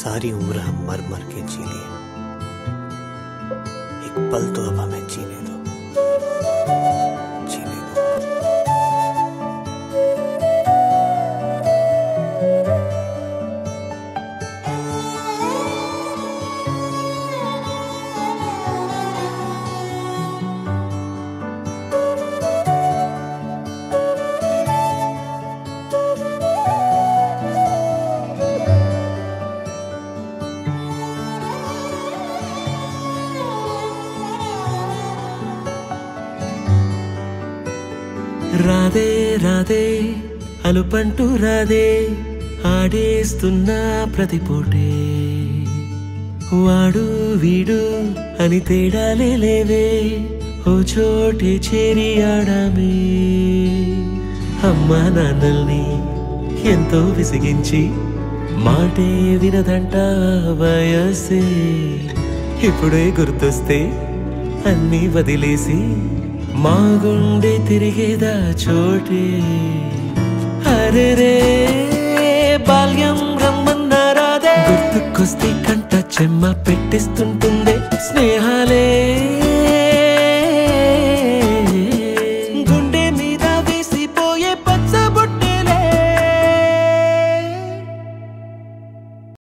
सारी उम्र हम मर मर के जी लिए, एक पल तो अब हमें जीने दो, जीने दो। రాధే రాధే అలుపంటూ రాధే ఆడేస్తున్నా ప్రతి పూటే, వాడు వీడు అని తేడాలే లేవే, ఓ చోటే చేరి ఆడామే. అమ్మా నాన్నల్ని ఎంతో విసిగించి మాటే వినదంట వయసే, ఇప్పుడే గుర్తొస్తే అన్నీ వదిలేసి మా గుండె తిరిగేదా చోటే. అరే రే బాల్యం రమ్మన్నారాదే, గుర్తుకొస్తే కంట చెమ్మ పెట్టిస్తుంటుందే, స్నేహాలే